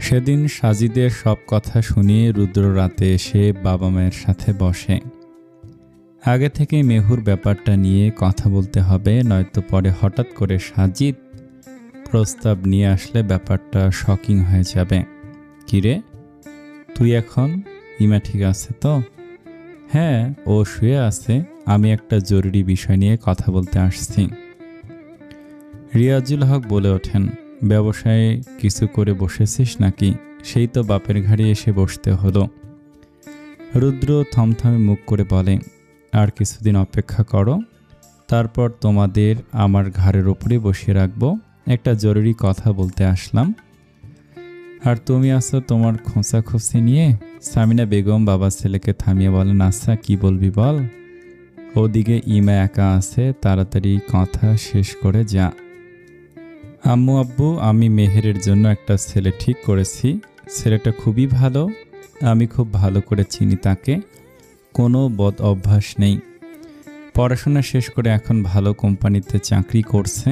সেদিন সাজিদের সব কথা শুনিয়ে রুদ্র রাতে এসে বাবা মায়ের সাথে বসে। আগে থেকেই মেহুর ব্যাপারটা নিয়ে কথা বলতে হবে, নয়তো পরে হঠাৎ করে সাজিদ প্রস্তাব নিয়ে আসলে ব্যাপারটা শকিং হয়ে যাবে। কিরে, তুই এখন? ইমা ঠিক আছে তো? হ্যাঁ, ও শুয়ে আছে। আমি একটা জরুরি বিষয় নিয়ে কথা বলতে আসছি। রিয়াজুল হক বলে ওঠেন, ব্যবসায় কিছু করে বসেছিস নাকি? সেই তো বাপের ঘাড়ে এসে বসতে হলো। রুদ্র থমথমে মুখ করে বলে, আর কিছুদিন অপেক্ষা করো, তারপর তোমাদের আমার ঘাড়ের ওপরে বসিয়ে রাখবো। একটা জরুরি কথা বলতে আসলাম। আর তুমি আছো তোমার খোঁচাখুচি নিয়ে। সামিনা বেগম বাবা ছেলেকে থামিয়ে বলেন, আচ্ছা কি বলবি বল। ওদিকে ইমা একা আছে, তাড়াতাড়ি কথা শেষ করে যা। আম্মু আব্বু, আমি মেহেরের জন্য একটা ছেলে ঠিক করেছি। ছেলেটা খুবই ভালো, আমি খুব ভালো করে চিনি তাকে। কোনো বদ অভ্যাস নেই। পড়াশোনা শেষ করে এখন ভালো কোম্পানিতে চাকরি করছে,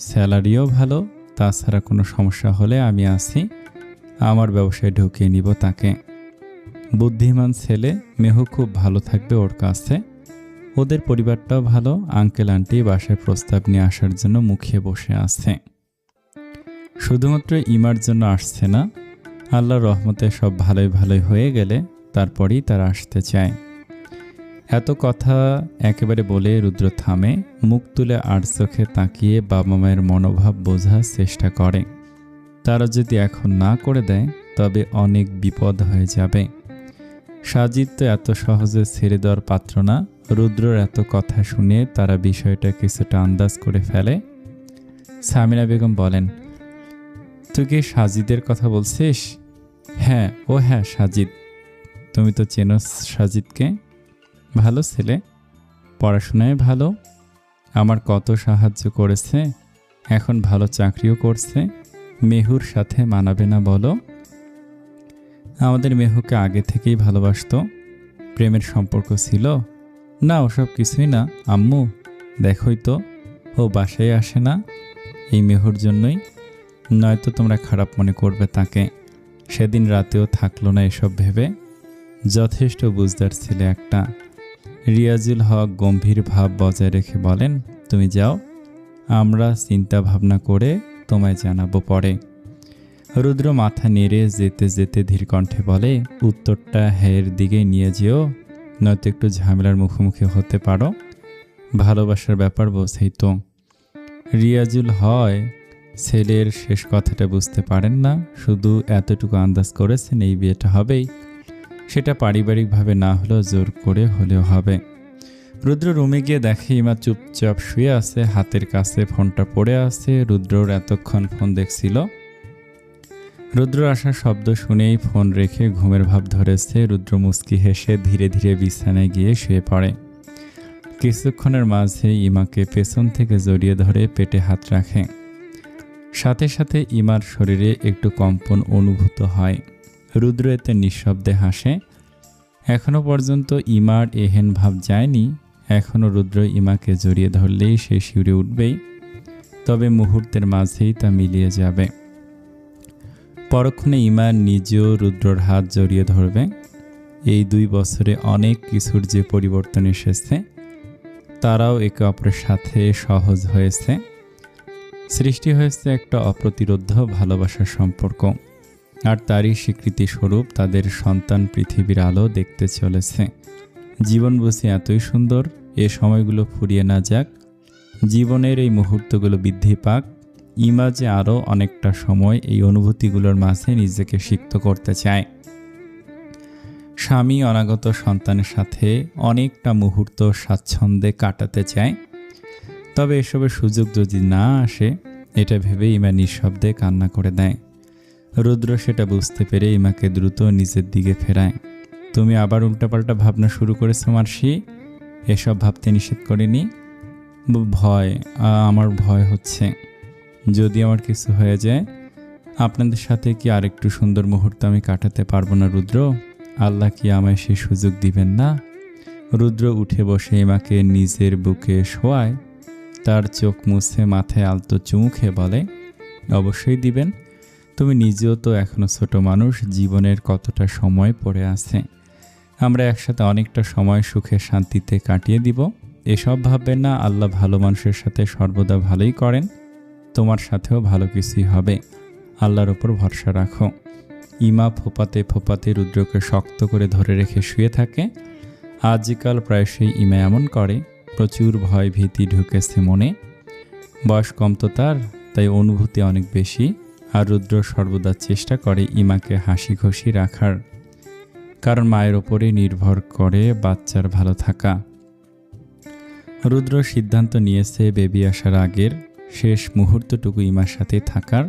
স্যালারিও ভালো। তাছাড়া কোনো সমস্যা হলে আমি আছি, আমার ব্যবসায় ঢুকিয়ে নিব তাকে। বুদ্ধিমান ছেলে, মেহু খুব ভালো থাকবে ওর কাছে। ওদের পরিবারটাও ভালো। আঙ্কেল আন্টি বাসায় প্রস্তাব নিয়ে আসার জন্য মুখিয়ে বসে আছে। শুধুমাত্র ইমার জন্য আসছে না, আল্লাহর রহমতে সব ভালোই ভালোই হয়ে গেলে তারপরেই তারা আসতে চায়। এত কথা একেবারে বলে রুদ্র থামে, মুখ তুলে আর চোখে তাকিয়ে বাবা মায়ের মনোভাব বোঝার চেষ্টা করে। তারা যদি এখন না করে দেয় তবে অনেক বিপদ হয়ে যাবে। সাজিদ তো এত সহজে ছেড়ে দেওয়ার পাত্র না। রুদ্রর এত কথা শুনে তারা বিষয়টা কিছুটা আন্দাজ করে ফেলে। সামিনা বেগম বলেন, তুই কি সাজিদের কথা বলছিস? হ্যাঁ, ও হ্যাঁ, সাজিদ। তুমি তো চেনো সাজিদকে। ভালো ছেলে, পড়াশোনায় ভালো, আমার কত সাহায্য করেছে, এখন ভালো চাকরিও করছে। মেহুর সাথে মানাবে না বলো? আমাদের মেহুকে আগে থেকেই ভালোবাসতো, প্রেমের সম্পর্ক ছিল না। ওসব কিছুই না আম্মু, দেখোই তো ও বাসায় আসে না এই মেহুর জন্যই। নয়তো তোমরা খারাপ মনে করবে তাকে। সেদিন রাতেও থাকলো না এসব ভেবে। যথেষ্ট বুঝদার ছেলে একটা। রিয়াজুল হক গম্ভীর ভাব বজায় রেখে বলেন, তুমি যাও, আমরা চিন্তা ভাবনা করে তোমায় জানাবো পরে। রুদ্র মাথা নেড়ে যেতে যেতে ধীর কণ্ঠে বলে, উত্তরটা হ্যাঁর দিকে নিয়ে যেও, নয়তো একটু ঝামেলার মুখোমুখি হতে পারো। ভালোবাসার ব্যাপার বোঝেই তো। রিয়াজুল হয় ছেলের শেষ কথাটা বুঝতে পারেন না, শুধু এতটুকু আন্দাজ করেছেন এই বিয়েটা হবেই। সেটা পারিবারিকভাবে না হলেও জোর করে হলেও হবে। রুদ্র রুমে গিয়ে দেখে ইমা চুপচাপ শুয়ে আছে, হাতের কাছে ফোনটা পড়ে আছে। রুদ্রর এতক্ষণ ফোন দেখছিল। রুদ্র আসার শব্দ শুনেই ফোন রেখে ঘুমের ভাব ধরেছে। রুদ্র মুচকি হেসে ধীরে ধীরে বিছানায় গিয়ে শুয়ে পড়ে। কিছুক্ষণের মাঝে ইমাকে পেছন থেকে জড়িয়ে ধরে পেটে হাত রাখে। সাথে সাথে ইমার শরীরে একটু কম্পন অনুভূত হয়। রুদ্র এতে নিঃশব্দে হাসে। এখনো পর্যন্ত ইমার এহেন ভাব যায়নি। এখনও রুদ্র ইমাকে জড়িয়ে ধরলেই সে শিউরে উঠবেই, তবে মুহূর্তের মাঝেই তা মিলিয়ে যাবে। পরক্ষণে ইমা নিজেও রুদ্রর হাত জড়িয়ে ধরবে। এই 2 বছরে অনেক কিছুর যে পরিবর্তন এসেছে, তারাও একে অপরের সাথে সহজ হয়েছে। সৃষ্টি হয়েছে একটা অপ্রতিরোধ ভালোবাসার সম্পর্ক। আর তারই স্বীকৃতি স্বরূপ তাদের সন্তান পৃথিবীর আলো দেখতে চলেছে। জীবন বুঝি এতই সুন্দর, এ সময়গুলো ফুরিয়ে না যাক, জীবনের এই মুহূর্তগুলো বৃদ্ধি পাক। ইমা যে আরও অনেকটা সময় এই অনুভূতিগুলোর মাঝে নিজেকে সিক্ত করতে চায়। স্বামী অনাগত সন্তানের সাথে অনেকটা মুহূর্ত স্বাচ্ছন্দ্যে কাটাতে চায়। তবে এসবের সুযোগ যদি না আসে, এটা ভেবে ইমা নিঃশব্দে কান্না করে দেয়। রুদ্র সেটা বুঝতে পেরে ইমাকে দ্রুত নিজের দিকে ফেরায়। তুমি আবার উল্টাপাল্টা ভাবনা শুরু করেছো মার্সি, এসব ভাবতে নিষেধ করিনি। আমার ভয় হচ্ছে, যদি আমার কিছু হয়ে যায়, আপনাদের সাথে কি আরেকটু সুন্দর মুহূর্ত আমি কাটাতে পারবো না রুদ্র? আল্লাহ কি আমায় সেই সুযোগ দিবেন না? রুদ্র উঠে বসে ইমাকে নিজের বুকে শোয়ায়। তার চোখ মুছে মাথায় আলতো চুমু খেয়ে বলে, অবশ্যই দিবেন। তুমি নিজেও তো এখনো ছোট মানুষ, জীবনের কতটা সময় পড়ে আছে। আমরা একসাথে অনেকটা সময় সুখে শান্তিতে কাটিয়ে দিব। এসব ভাববেন না। আল্লাহ ভালো মানুষের সাথে সর্বদা ভালোই করেন। তোমার সাথেও ভালো কিছুই হবে। আল্লাহর ওপর ভরসা রাখো। ইমা ফোপাতে ফোপাতে রুদ্রকে শক্ত করে ধরে রেখে শুয়ে থাকে। আজকাল প্রায়শই ইমা এমন করে। প্রচুর ভয় ভীতি ঢুকেছে মনে। বয়স কম তো তাই অনুভূতি অনেক বেশি। আর রুদ্র সর্বদা চেষ্টা করে ইমাকে হাসি খুশি রাখার, কারণ মায়ের ওপরে নির্ভর করে বাচ্চার ভালো থাকা। রুদ্র সিদ্ধান্ত নিয়েছে বেবি আসার আগের শেষ মুহূর্তটুকু ইমার সাথে থাকার।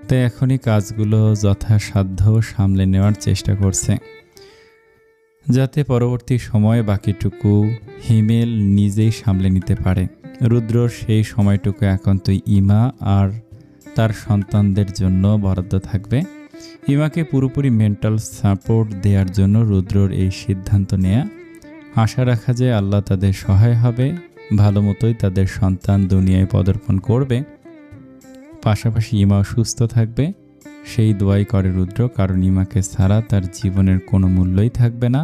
তাই এখনই কাজগুলো যথাসাধ্য সামলে নেওয়ার চেষ্টা করছে, যাতে পরবর্তী সময়ে বাকিটুকু হিমেল নিজেই সামলে নিতে পারে। রুদ্রর সেই সময়টুকু একান্তই ইমা আর তার সন্তানদের জন্য বরাদ্দ থাকবে। ইমাকে পুরোপুরি মেন্টাল সাপোর্ট দেওয়ার জন্য রুদ্রর এই সিদ্ধান্ত নেয়া। আশা রাখা যায় আল্লাহ তাদের সহায় হবে, ভালো মতোই তাদের সন্তান দুনিয়ায় পদার্পণ করবে। পাশাপাশি ইমাও সুস্থ থাকবে, সেই দোয়াই করে রুদ্র, কারণ ইমাকে ছাড়া তার জীবনের কোনো মূল্যই থাকবে না।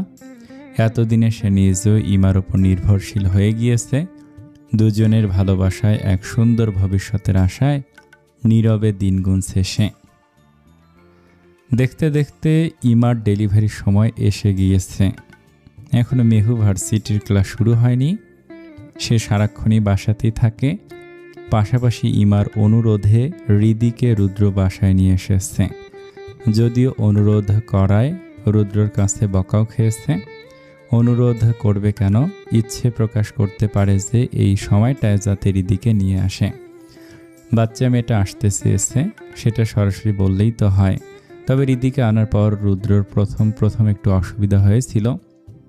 এতদিনে সে নিজেও ইমার উপর নির্ভরশীল হয়ে গিয়েছে। দুজনের ভালোবাসায় এক সুন্দর ভবিষ্যতের আশায় নীরবে দিন গুনছে সে। দেখতে দেখতে ইমার ডেলিভারির সময় এসে গিয়েছে। এখনো মেহু ভার্সিটির ক্লাস শুরু হয়নি। সে সারাক্ষণই বাসাতেই থাকে। পাশাপাশি ইমার অনুরোধে রিদিকে রুদ্র বাসায় নিয়ে এসেছে। যদিও অনুরোধ করায় রুদ্রর কাছে বকাও খেয়েছে। অনুরোধ করবে কেন? ইচ্ছে প্রকাশ করতে পারে যে এই সময়টায় যাতে রিদিকে নিয়ে আসে। বাচ্চা মেয়েটা আসতে চেয়েছে, সেটা সরাসরি বললেই তো হয়। তবে রিদিকে আনার পর রুদ্রর প্রথম একটু অসুবিধা হয়েছিল।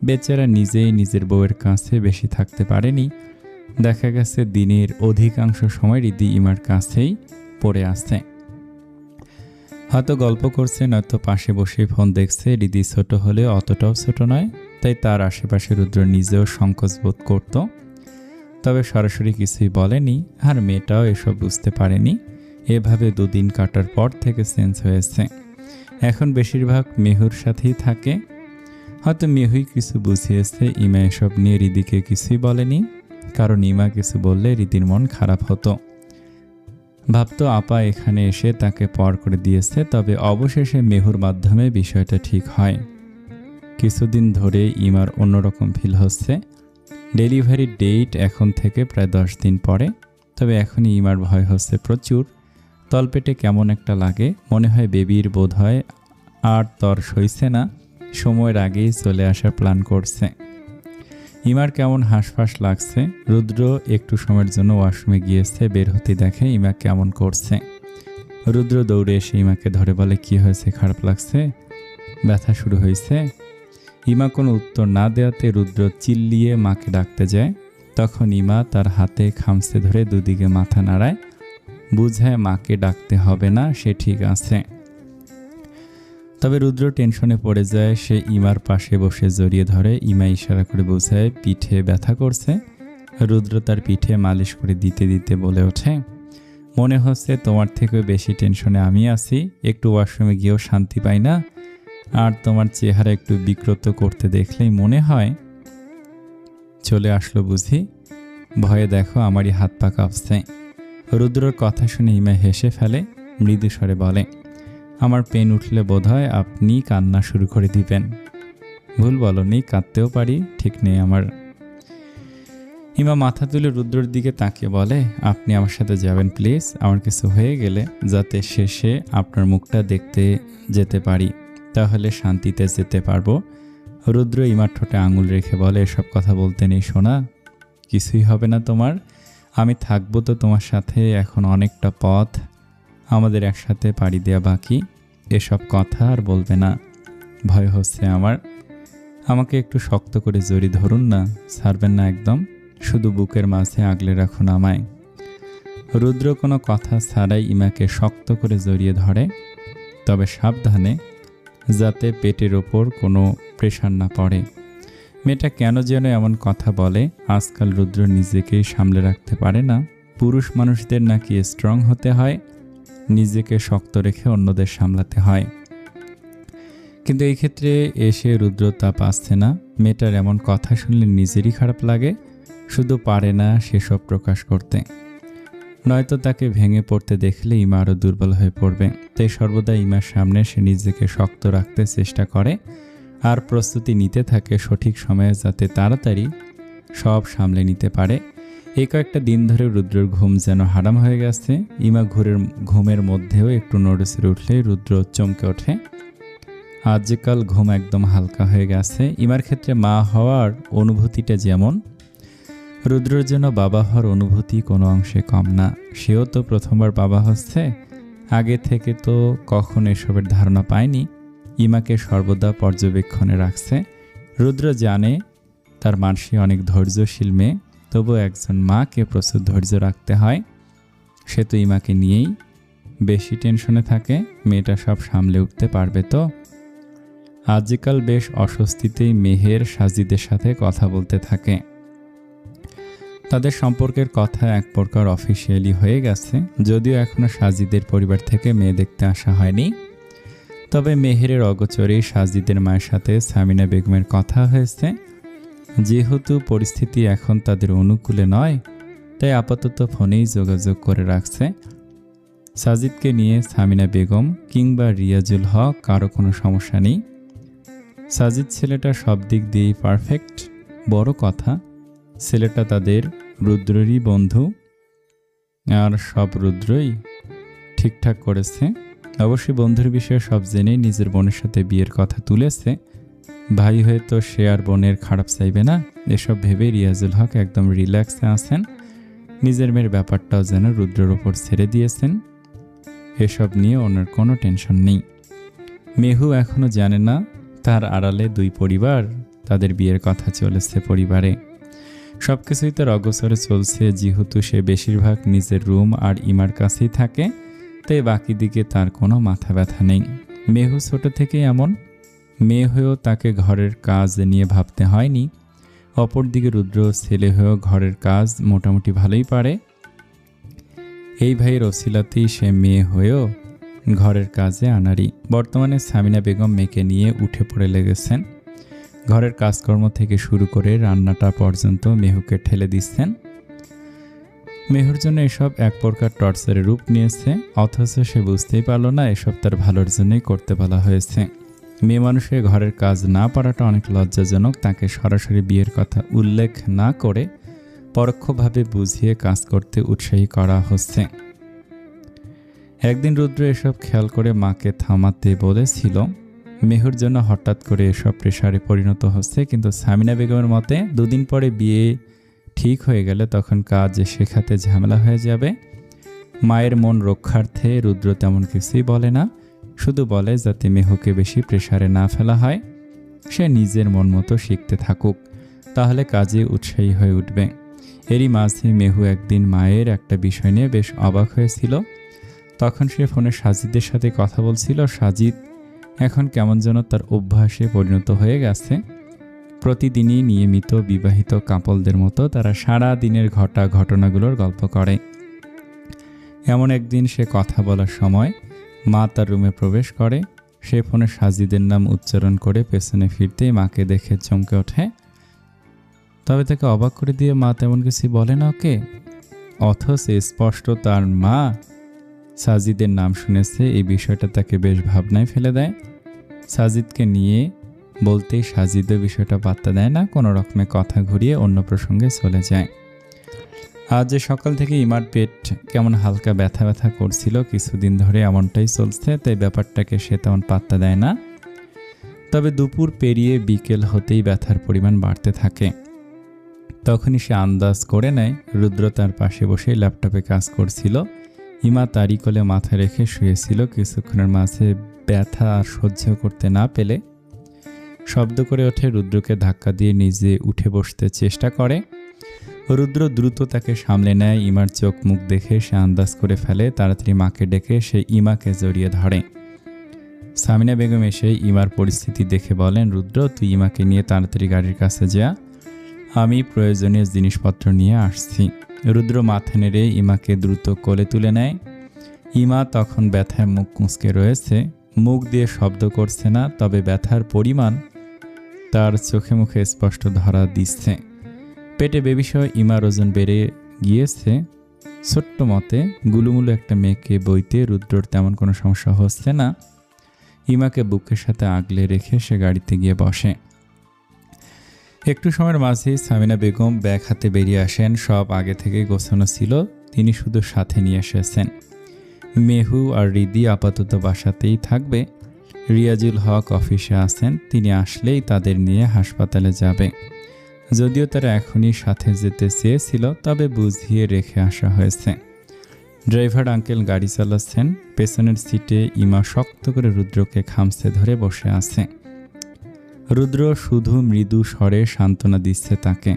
বেচারা নিজেই নিজের বউয়ের কাছে বেশি থাকতে পারেনি। দেখা গেছে দিনের অধিকাংশ সময় রিদি ইমার কাছেই পড়ে আছে। হয়তো গল্প করছে, নয়তো পাশে বসে ফোন দেখছে। রিদি ছোট হলে অতটাও ছোট নয়, তাই তার আশেপাশে রুদ্র নিজেও সংকোচ বোধ করত। তবে সরাসরি কিছুই বলেনি, আর মেয়েটাও এসব বুঝতে পারেনি। এভাবে দুদিন কাটার পর থেকে চেঞ্জ হয়েছে। এখন বেশিরভাগ মেহুর সাথেই থাকে। হয়তো মেহুই কিছু বুঝিয়েছে। ইমা এসব নিয়ে রিদিকে কিছুই বলেনি, কারণ ইমা কিছু বললে রিদির মন খারাপ হতো। ভাবতো আপা এখানে এসে তাকে পর করে দিয়েছে। তবে অবশেষে মেহুর মাধ্যমে বিষয়টা ঠিক হয়। কিছুদিন ধরে ইমার অন্যরকম ফিল হচ্ছে। ডেলিভারি ডেট এখন থেকে প্রায় 10 দিন পরে। তবে এখনই ইমার ভয় হচ্ছে প্রচুর। তলপেটে কেমন একটা লাগে, মনে হয় বেবির বোধ হয় আর তর সইছে না, সময়ের আগেই চলে আসার প্ল্যান করছে। ইমার কেমন হাঁসফাঁস লাগছে। রুদ্র একটু সময়ের জন্য ওয়াশরুমে গিয়েছে। বের হতে দেখে ইমা কেমন করছে। রুদ্র দৌড়ে এসে ইমাকে ধরে বলে, কি হয়েছে, খারাপ লাগছে, ব্যথা শুরু হয়েছে? ইমা কোনো উত্তর না দেওয়াতে রুদ্র চিল্লিয়ে মাকে ডাকতে যায়। তখন ইমা তার হাতে খামচে ধরে দুদিকে মাথা নাড়ায়, বুঝায় মাকে ডাকতে হবে না, সে ঠিক আছে। তবে রুদ্র টেনশনে পড়ে যায়। সে ইমার পাশে বসে জড়িয়ে ধরে। ইমা ইশারা করে বোঝায় পিঠে ব্যথা করছে। রুদ্র তার পিঠে মালিশ করে দিতে দিতে বলে ওঠে, মনে হচ্ছে তোমার থেকেও বেশি টেনশনে আমি আছি। একটু ওয়াশরুমে গিয়েও শান্তি পাই না। আর তোমার চেহারা একটু বিকৃত করতে দেখলেই মনে হয়। চলে আসলো বুঝি? ভয়ে দেখো আমারই হাত পা কাঁপছে। রুদ্রর কথা শুনে ইমা হেসে ফেলে। মৃদু স্বরে বলে, আমার পেন উঠলে বোধহয় আপনি কান্না শুরু করে দিবেন। ভুল বলনি, কাঁদতেও পারি, ঠিক নেই আমার। ইমা মাথা তুলে রুদ্রর দিকে তাকিয়ে বলে, আপনি আমার সাথে যাবেন প্লিজ। আমার কিছু হয়ে গেলে যাতে শেষে আপনার মুখটা দেখতে যেতে পারি, তাহলে শান্তিতে যেতে পারবো। রুদ্র ইমার ঠোঁটে আঙুল রেখে বলে, এসব কথা বলতে নেই সোনা, কিছুই হবে না তোমার। আমি থাকবো তো তোমার সাথে। এখন অনেকটা পথ আমাদের একসাথে পাড়ি দেওয়া বাকি। এসব কথা আর বলবে না। ভয় হচ্ছে আমার। আমাকে একটু শক্ত করে জড়িয়ে ধরুন না, ছাড়বেন না একদম। শুধু বুকের মাঝে আগলে রাখুন আমায়। রুদ্র কোনো কথা ছাড়াই ইমাকে শক্ত করে জড়িয়ে ধরে, তবে সাবধানে, যাতে পেটের ওপর কোনো প্রেশার না পড়ে। মেয়েটা কেন যেন এমন কথা বলে। আজকাল রুদ্র নিজেকেই সামলে রাখতে পারে না। পুরুষ মানুষদের নাকি স্ট্রং হতে হয়, নিজেকে শক্ত রেখে অন্যদের সামলাতে হয়। কিন্তু এই ক্ষেত্রে এসে রুদ্র তা পাচ্ছে না। মেয়েটার এমন কথা শুনলে নিজেরই খারাপ লাগে, শুধু পারে না সেসব প্রকাশ করতে। নয়তো তাকে ভেঙে পড়তে দেখলে ইমা আরও দুর্বল হয়ে পড়বে। তাই সর্বদা ইমার সামনে সে নিজেকে শক্ত রাখতে চেষ্টা করে আর প্রস্তুতি নিতে থাকে সঠিক সময়ে, যাতে তাড়াতাড়ি সব সামলে নিতে পারে। এই কয়েকটা দিন ধরে রুদ্রর ঘুম যেন হারাম হয়ে গেছে। ইমা ঘুমের মধ্যেও একটু নড়েচড়ে উঠলে রুদ্র চমকে ওঠে। আজকাল ঘুম একদম হালকা হয়ে গেছে। ইমার ক্ষেত্রে মা হওয়ার অনুভূতিটা যেমন, রুদ্রর জন্য বাবা হওয়ার অনুভূতি কোনো অংশে কম না। সেও তো প্রথমবার বাবা হচ্ছে। আগে থেকে তো কখনো এসবের ধারণা পায়নি। ইমাকে সর্বদা পর্যবেক্ষণে রাখছে। রুদ্র জানে তার মানসী অনেক ধৈর্যশীল মেয়ে, তবু একজন মাকে প্রচুর ধৈর্য রাখতে হয়। সে তো ইমাকে নিয়েই বেশি টেনশনে থাকে। মেয়েটা সব সামলে উঠতে পারবে তো? আজকাল বেশ অস্বস্তিতেই মেহের সাজিদের সাথে কথা বলতে থাকে। তাদের সম্পর্কের কথা এক প্রকার অফিসিয়ালি হয়ে গেছে, যদিও এখনও সাজিদের পরিবার থেকে মেয়ে দেখতে আসা হয়নি। তবে মেহেরের অগোচরে সাজিদের মায়ের সাথে সামিনা বেগমের কথা হয়েছে। যেহেতু পরিস্থিতি এখন তাদের অনুকূলে নয়, তাই আপাতত ফোনেই যোগাযোগ করে রাখছে। সাজিদকে নিয়ে সামিনা বেগম কিংবা রিয়াজুল হক কারো কোনো সমস্যা নেই। সাজিদ ছেলেটা সব দিক দিয়েই পারফেক্ট। বড় কথা, ছেলেটা তাদের রুদ্রেরই বন্ধু, আর সব রুদ্রই ঠিকঠাক করেছে। অবশ্যই বন্ধুর বিষয়ে সব জেনে নিজের বোনের সাথে বিয়ের কথা তুলেছে। ভাই হয়ে তো সে আর বোনের খারাপ চাইবে না। এসব ভেবে রিয়াজুল হক একদম রিল্যাক্সে আছেন। নিজের মেয়ের ব্যাপারটাও যেন রুদ্রের ওপর ছেড়ে দিয়েছেন। এসব নিয়ে ওনার কোনো টেনশন নেই। মেহু এখনও জানে না তার আড়ালে দুই পরিবার, তাদের বিয়ের কথা চলেছে পরিবারে। সব কিছুই তার অগোচরে চলছে। যেহেতু সে বেশিরভাগ নিজের রুম আর ইমার কাছেই থাকে, তাই বাকি দিকে তার কোনো মাথা ব্যথা নেই। মেহু ছোট থেকেই এমন। মেয়ে হয়েও তাকে ঘরের কাজ নিয়ে ভাবতে হয়নি। অপরদিকে রুদ্র ছেলে হয়েও ঘরের কাজ মোটামুটি ভালোই পারে। এই ভাইয়ের অছিলাতেই সে মেয়ে হয়েও ঘরের কাজে আনাড়ি। বর্তমানে সামিনা বেগম মেয়েকে নিয়ে উঠে পড়ে লেগেছেন। ঘরের কাজকর্ম থেকে শুরু করে রান্নাটা পর্যন্ত মেহুকে ঠেলে দিচ্ছেন। মেহুর জন্য এসব এক প্রকার টর্চারের রূপ নিয়েছে, অথচ সে বুঝতেই পারল না এসব তার ভালোর জন্যই করতে বলা হয়েছে। মেয়ে মানুষের ঘরের কাজ না পারাটা অনেক লজ্জাজনক। তাকে সরাসরি বিয়ের কথা উল্লেখ না করে পরোক্ষভাবে বুঝিয়ে কাজ করতে উৎসাহী করা হচ্ছে। একদিন রুদ্র এসব খেয়াল করে মাকে থামাতে বলেছিল। মেহুর জন্য হঠাৎ করে এসব প্রেশারে পরিণত হচ্ছে। কিন্তু সামিনা বেগমের মতে দুদিন পরে বিয়ে ঠিক হয়ে গেলে তখন কাজ শেখাতে ঝামেলা হয়ে যাবে। মায়ের মন রক্ষার্থে রুদ্র তেমন কিছুই বলে না, শুধু বলে যাতে মেহুকে বেশি প্রেশারে না ফেলা হয়। সে নিজের মন মতো শিখতে থাকুক, তাহলে কাজে উৎসাহী হয়ে উঠবে। এরই মাঝে মেহু একদিন মায়ের একটা বিষয় নিয়ে বেশ অবাক হয়েছিল। তখন সে ফোনে সাজিদের সাথে কথা বলছিল। সাজিদ এখন কেমন যেন তার অভ্যাসে পরিণত হয়ে গেছে। প্রতিদিনই নিয়মিত বিবাহিত কাপলদের মতো তারা সারা দিনের ঘটনাগুলোর গল্প করে। এমন একদিন সে কথা বলার সময় মা তার রুমে প্রবেশ করে। সে ফোনে সাজিদের নাম উচ্চারণ করে পেছনে ফিরতেই মাকে দেখে চমকে ওঠে। তবে তাকে অবাক করে দিয়ে মা তেমন কিছু বলে না ওকে, অথচ স্পষ্ট তার মা সাজিদের নাম শুনেছে। এই বিষয়টা তাকে বেশ ভাবনায় ফেলে দেয়। সাজিদকে নিয়ে বলতেই সাজিদও বিষয়টা পাত্তা দেয় না, কোনো রকমে কথা ঘুরিয়ে অন্য প্রসঙ্গে চলে যায়। আজ যে সকাল থেকে ইমার পেট কেমন হালকা ব্যথা ব্যথা করছিল, কিছুদিন ধরে এমনটাই চলছে, তাই ব্যাপারটাকে সে তেমন পাত্তা দেয় না। তবে দুপুর পেরিয়ে বিকেল হতেই ব্যথার পরিমাণ বাড়তে থাকে। তখনই সে আন্দাজ করে নেয় রুদ্র তার পাশে বসে ল্যাপটপে কাজ করছিল। ইমা তারই কোলে মাথা রেখে শুয়েছিল। কিছুক্ষণের মাঝে ব্যথা আর সহ্য করতে না পেলে শব্দ করে ওঠে। রুদ্রকে ধাক্কা দিয়ে নিজে উঠে বসতে চেষ্টা করে। রুদ্র দ্রুত তাকে সামলে নেয়। ইমার চোখ মুখ দেখে সে আন্দাজ করে ফেলে। তাড়াতাড়ি মাকে ডেকে সে ইমাকে জড়িয়ে ধরে। সামিনা বেগম এসে ইমার পরিস্থিতি দেখে বলেন, রুদ্র তুই ইমাকে নিয়ে তাড়াতাড়ি গাড়ির কাছে যা, আমি প্রয়োজনীয় জিনিসপত্র নিয়ে আসছি। রুদ্র মাথা নেড়ে ইমাকে দ্রুত কোলে তুলে নেয়। ইমা তখন ব্যথায় মুখ কুঁচকে রয়েছে, মুখ দিয়ে শব্দ করছে না, তবে ব্যথার পরিমাণ তার চোখে মুখে স্পষ্ট ধরা দিচ্ছে। পেটে বেবিসহ ইমার ওজন বেড়ে গিয়েছে। ছোট্ট মতে গুলুমুলু একটা মেয়েকে বইতে রুদ্রর তেমন কোনো সমস্যা হচ্ছে না। ইমাকে বুকের সাথে আগলে রেখে সে গাড়িতে গিয়ে বসে। একটু সময়ের মাঝেই সামিনা বেগম ব্যাগ হাতে বেরিয়ে আসেন। সব আগে থেকে গোছানো ছিল, তিনি শুধু সাথে নিয়ে এসেছেন। মেহু আর রিদি আপাতত বাসাতেই থাকবে। রিয়াজুল হক অফিসে আছেন, তিনি আসলেই তাদের নিয়ে হাসপাতালে যাবে। যদিও তারা এখনই সাথে যেতে চেয়েছিল, তবে বুঝিয়ে রেখে আসা হয়েছে। ড্রাইভার আঙ্কেল গাড়ি চালাচ্ছেন। পেছনের সিটে ইমা শক্ত করে রুদ্রকে খামচে ধরে বসে আছে। রুদ্র শুধু মৃদু স্বরে সান্ত্বনা দিচ্ছে তাকে।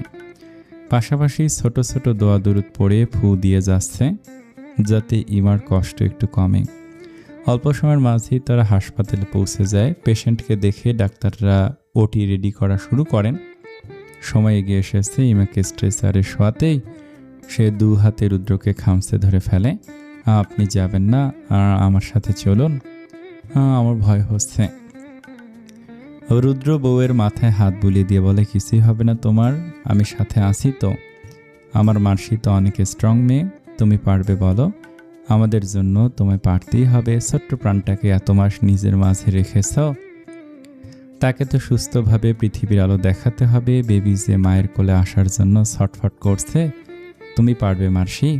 পাশাপাশি ছোট ছোট দোয়া দুরুদ পড়ে ফু দিয়ে যাচ্ছে, যাতে ইমার কষ্ট একটু কমে। অল্প সময়ের মাঝেই তারা হাসপাতালে পৌঁছে যায়। পেশেন্টকে দেখে ডাক্তাররা ওটি রেডি করা শুরু করেন। সময় এগিয়ে এসেছে। ইমাকে স্ট্রেচারে শোয়াতেই সে দু হাতে রুদ্রকে খামচে ধরে ফেলে। আপনি যাবেন না, আমার সাথে চলুন, আমার ভয় হচ্ছে। রুদ্র বউয়ের মাথায় হাত বুলিয়ে দিয়ে বলে, কিছুই হবে না তোমার, আমি সাথে আছি তো। আমার মানসি তো অনেক স্ট্রং মেয়ে, তুমি পারবে বলো। আমাদের জন্য তোমায় পারতেই হবে। ছোট্ট প্রাণটাকে এত মাস নিজের মাঝে রেখেছ, তাকে তো সুস্থভাবে পৃথিবীর আলো দেখাতে হবে। বেবি যে মায়ের কোলে আসার জন্য ছটফট করছে, তুমি পারবে মার্সি।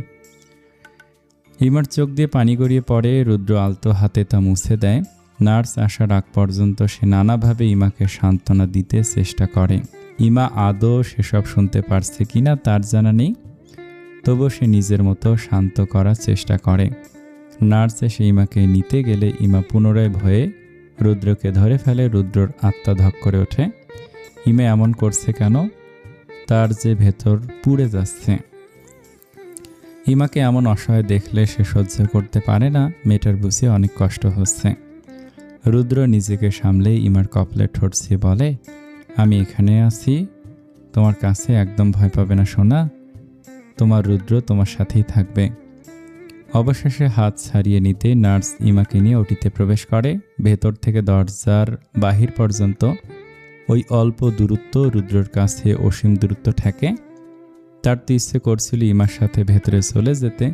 ইমার চোখ দিয়ে পানি গড়িয়ে পড়ে। রুদ্র আলতো হাতে তা মুছে দেয়। নার্স আসার আগ পর্যন্ত সে নানাভাবে ইমাকে সান্ত্বনা দিতে চেষ্টা করে। ইমা আদৌ সেসব শুনতে পারছে কিনা তার জানা নেই, তবুও সে নিজের মতো শান্ত করার চেষ্টা করে। নার্স এসে ইমাকে নিতে গেলে ইমা পুনরায় ভয়ে রুদ্রকে ধরে ফেলে। রুদ্রর আত্মা ধক করে ওঠে। ইমা এমন করছে কেন, তার যে ভেতর পুড়ে যাচ্ছে। ইমাকে এমন অসহায় দেখলে সে সহ্য করতে পারে না। মেয়েটার বুঝে অনেক কষ্ট হচ্ছে। রুদ্র নিজেকে সামলে ইমার কপালে ঠোঁট ছুঁয়ে বলে, আমি এখানে আছি, তোমার কাছে, একদম ভয় পাবে না সোনা। তোমার রুদ্র তোমার সাথেই থাকবে। অবশেষে হাত ছাড়িয়ে নিতে নার্স ইমাকে নিয়ে ওটিতে প্রবেশ করে। ভেতর থেকে দরজার বাহির পর্যন্ত ওই অল্প দূরত্ব, রুদ্রর কাছে অসীম দূরত্ব ঠেকে। তার তো ইচ্ছে করছিল ইমার সাথে ভেতরে চলে যেতে,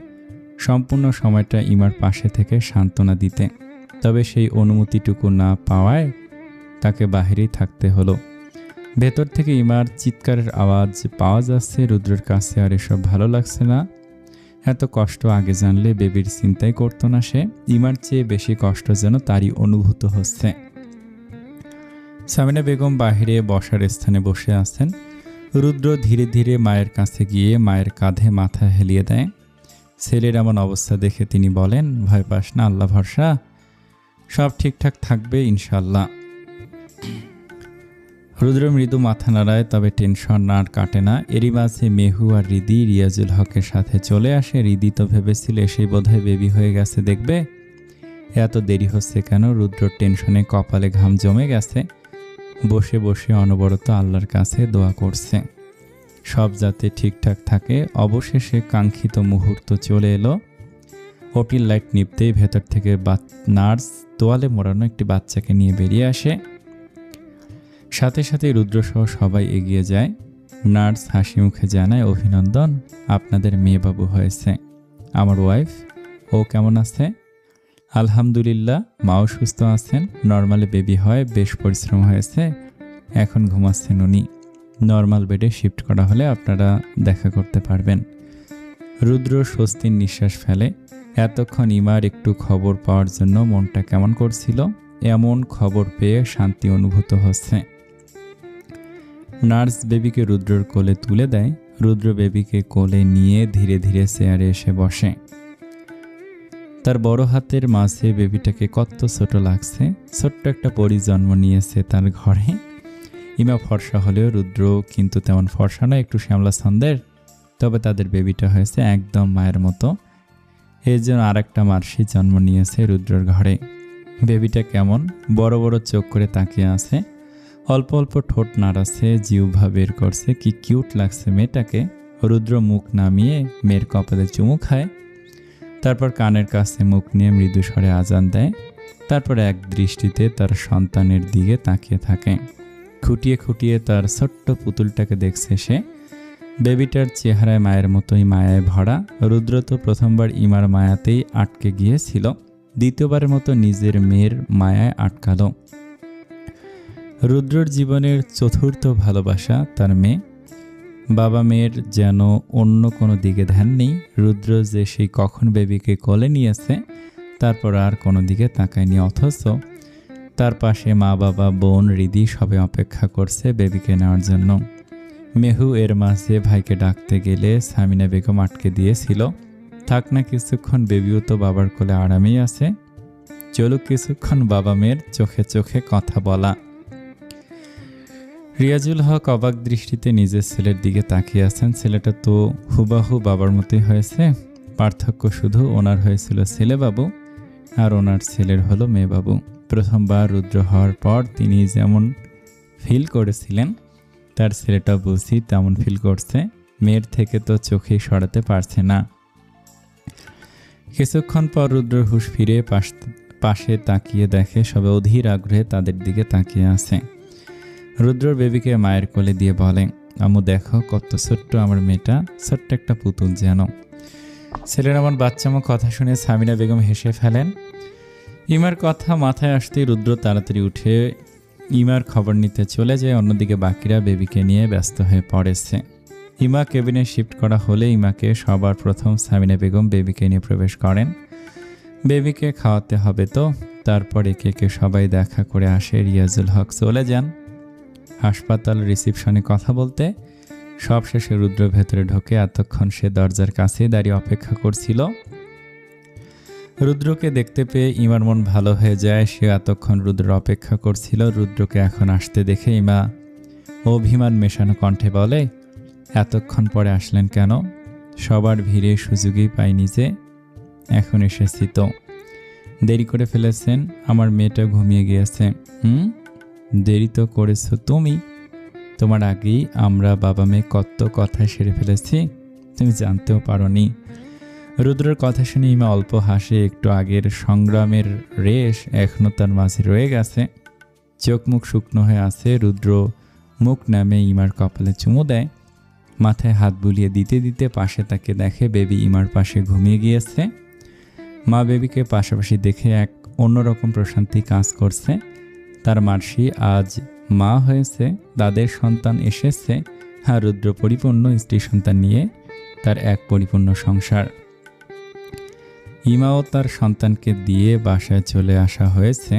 সম্পূর্ণ সময়টা ইমার পাশে থেকে সান্ত্বনা দিতে। তবে সেই অনুমতিটুকু না পাওয়ায় তাকে বাহিরেই থাকতে হলো। ভেতর থেকে ইমার চিৎকারের আওয়াজ পাওয়া যাচ্ছে। রুদ্রের কাছে আর এসব ভালো লাগছে না। এত কষ্ট আগে জানলে বেবির চিন্তাই করতো না সে। ইমার চেয়ে বেশি কষ্ট যেন তারই অনুভূত হচ্ছে। সামিনা বেগম বাহিরে বসার স্থানে বসে আছেন। রুদ্র ধীরে ধীরে মায়ের কাছে গিয়ে মায়ের কাঁধে মাথা হেলিয়ে দেয়। ছেলের এমন অবস্থা দেখে তিনি বলেন, ভয় পাস না, আল্লাহ ভরসা, সব ঠিকঠাক থাকবে ইনশাল্লাহ। রুদ্র মৃদু মাথা নাড়ায়, তবে টেনশন আর কাটে না। এরই মাঝে মেহু আর রিদি রিয়াজুল হকের সাথে চলে আসে। রিদি তো ভেবেছিল সেই বোধহয় বেবি হয়ে গেছে, দেখবে এত দেরি হচ্ছে কেন। রুদ্রর টেনশনে কপালে ঘাম জমে গেছে। বসে বসে অনবরত আল্লাহর কাছে দোয়া করছে সব যাতে ঠিকঠাক থাকে। অবশেষে কাঙ্ক্ষিত মুহূর্ত চলে এলো। ওটির লাইট নিভতেই ভেতর থেকে নার্স তোয়ালে মোড়ানো একটি বাচ্চাকে নিয়ে বেরিয়ে আসে। সাথে সাথে রুদ্রসহ সবাই এগিয়ে যায়। নার্স হাসি মুখে জানায়, অভিনন্দন, আপনাদের মেয়েবাবু হয়েছে। আমার ওয়াইফ, ও কেমন আছে? আলহামদুলিল্লাহ, মাও সুস্থ আছেন। নর্মালে বেবি হয়, বেশ পরিশ্রম হয়েছে, এখন ঘুমাচ্ছেন উনি। নর্মাল বেডে শিফট করা হলে আপনারা দেখা করতে পারবেন। রুদ্র স্বস্তির নিঃশ্বাস ফেলে। এতক্ষণ ইমার একটু খবর পাওয়ার জন্য মনটা কেমন করছিল, এমন খবর পেয়ে শান্তি অনুভূত হচ্ছে। নার্স বেবিকে রুদ্রর কোলে তুলে দেয়। রুদ্র বেবিকে কোলে নিয়ে ধীরে ধীরে চেয়ারে এসে বসে। তার বড় হাতের মাঝে বেবিটাকে কত ছোট লাগছে। ছোট্ট একটা পরি জন্ম নিয়েছে তার ঘরে। ইমা ফর্সা হলেও রুদ্র কিন্তু তেমন ফর্সা নয়, একটু শ্যামলা ছন্দের। তবে তাদের বেবিটা হয়েছে একদম মায়ের মতো। এর জন্য আর একটা মার্সি জন্ম নিয়েছে রুদ্রর ঘরে। বেবিটা কেমন বড় বড় চোখ করে তাকিয়ে আছে, অল্প অল্প ঠোঁট নাড়াচ্ছে, জিহ্বা বের করছে। কি কিউট লাগছে মেয়েটাকে। রুদ্র মুখ নামিয়ে মেয়ের কপালে চুমু খায়। তারপর কানের কাছে মুখ নিয়ে মৃদু স্বরে আজান দেয়। তারপর এক দৃষ্টিতে তার সন্তানের দিকে তাকিয়ে থাকে। খুঁটিয়ে খুঁটিয়ে তার ছোট্ট পুতুলটাকে দেখছে সে। বেবিটার চেহারায় মায়ের মতোই মায়ায় ভরা। রুদ্র তো প্রথমবার ইমার মায়াতেই আটকে গিয়েছিল, দ্বিতীয়বারের মতো নিজের মেয়ের মায়ায় আটকালো। রুদ্রর জীবনের চতুর্থ ভালোবাসা তার মেয়ে। বাবা মেয়ের যেন অন্য কোনো দিকে ধ্যান নেই। রুদ্র যে সেই কখন বেবিকে কোলে নিয়েছে, তারপর আর কোনো দিকে তাকায়নি। অথচ তার পাশে মা বাবা বোন রিদি সবে অপেক্ষা করছে বেবিকে নেওয়ার জন্য। মেহু এর মাঝে ভাইকে ডাকতে গেলে সামিনা বেগম আটকে দিয়েছিল, থাক না কিছুক্ষণ, বেবিও তো বাবার কোলে আরামেই আছে, চলুক কিছুক্ষণ বাবা মেয়ের চোখে চোখে কথা বলা। রিয়াজুল হক অবাক দৃষ্টিতে নিজের ছেলের দিকে তাকিয়ে আছেন। ছেলেটা তো হুবাহু বাবার মতোই হয়েছে, পার্থক্য শুধু ওনার হয়েছিল ছেলে বাবু আর ওনার ছেলের হলো মেয়ে বাবু। প্রথমবার রুদ্র হওয়ার পর তিনি যেমন ফিল করেছিলেন, তার ছেলেটা বুঝি তেমন ফিল করছে। মেয়ের থেকে তো চোখেই সরাতে পারছে না। কিছুক্ষণ পর রুদ্র হুঁশ ফিরে পাশে তাকিয়ে দেখে সবে অধীর আগ্রহে তাদের দিকে তাকিয়ে আছে। রুদ্রর বেবিকে মায়ের কোলে দিয়ে বলে, আম্মু দেখো কত ছোট্ট আমার মেয়েটা, ছোট্ট একটা পুতুল যেন। ছেলের আমার বাচ্চামো কথা শুনে সামিনা বেগম হেসে ফেলেন। ইমার কথা মাথায় আসতেই রুদ্র তাড়াতাড়ি উঠে ইমার খবর নিতে চলে যায়। অন্যদিকে বাকিরা বেবিকে নিয়ে ব্যস্ত হয়ে পড়েছে। ইমা কেবিনে শিফট করা হলে ইমাকে সবার প্রথম সামিনা বেগম বেবিকে নিয়ে প্রবেশ করেন। বেবিকে খাওয়াতে হবে তো, তারপর একে একে সবাই দেখা করে আসে। রিয়াজুল হক চলে যান হাসপাতাল রিসিপশনে কথা বলতে। সবশেষে রুদ্র ভেতরে ঢোকে। এতক্ষণ সে দরজার কাছে দাঁড়িয়ে অপেক্ষা করছিল। রুদ্রকে দেখতে পেয়ে ইমার মন ভালো হয়ে যায়। সে এতক্ষণ রুদ্রের অপেক্ষা করছিল। রুদ্রকে এখন আসতে দেখে ইমা অভিমান মেশানো কণ্ঠে বলে, এতক্ষণ পরে আসলেন কেন? সবার ভিড়ে সুযোগই পাইনি যে, এখন এসেছি তো। দেরি করে ফেলেছেন, আমার মেয়েটা ঘুমিয়ে গিয়েছে। দেরি তো করেছো তুমি, তোমার আগেই আমরা বাবা মেয়ে কত কথা সেরে ফেলেছি, তুমি জানতেও পারোনি। রুদ্রের কথা শুনে ইমা অল্প হাসে। একটু আগের সংগ্রামের রেশ এখনো তার মাঝে রয়ে গেছে। চোখ মুখ শুকনো হয়ে আছে। রুদ্র মুখ নামে ইমার কপালে চুমু দেয়। মাথায় হাত বুলিয়ে দিতে দিতে পাশে তাকে দেখে বেবি ইমার পাশে ঘুমিয়ে গিয়েছে। মা বেবিকে পাশাপাশি দেখে এক অন্যরকম প্রশান্তি কাজ করছে। তার মার্সি আজ মা হয়েছে, তাদের সন্তান এসেছে। আর রুদ্র পরিপূর্ণ স্ত্রী সন্তান নিয়ে তার এক পরিপূর্ণ সংসার। ইমাও তার সন্তানকে দিয়ে বাসায় চলে আসা হয়েছে।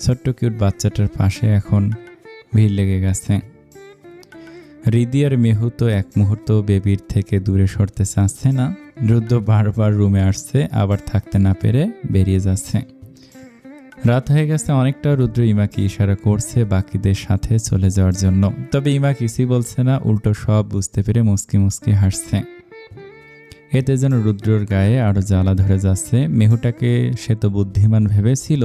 ছোট্ট কিউট বাচ্চাটার পাশে এখন ভিড় লেগে গেছে। রিদি আর মেহু তো এক মুহূর্ত বেবির থেকে দূরে সরতে চাচ্ছে না। রুদ্র বারবার রুমে আসছে, আবার থাকতে না পেরে বেরিয়ে যাচ্ছে। রাত হয়ে গেছে অনেকটা। রুদ্র ইমাকে ইশারা করছে বাকিদের সাথে চলে যাওয়ার জন্য, তবে ইমা কিছুই বলছে না, উল্টো সব বুঝতে পেরে মুচকি মুচকি হাসছে। এতে যেন রুদ্রর গায়ে আরো জ্বালা ধরে যাচ্ছে। মেহুটাকে সে তো বুদ্ধিমান ভেবেছিল,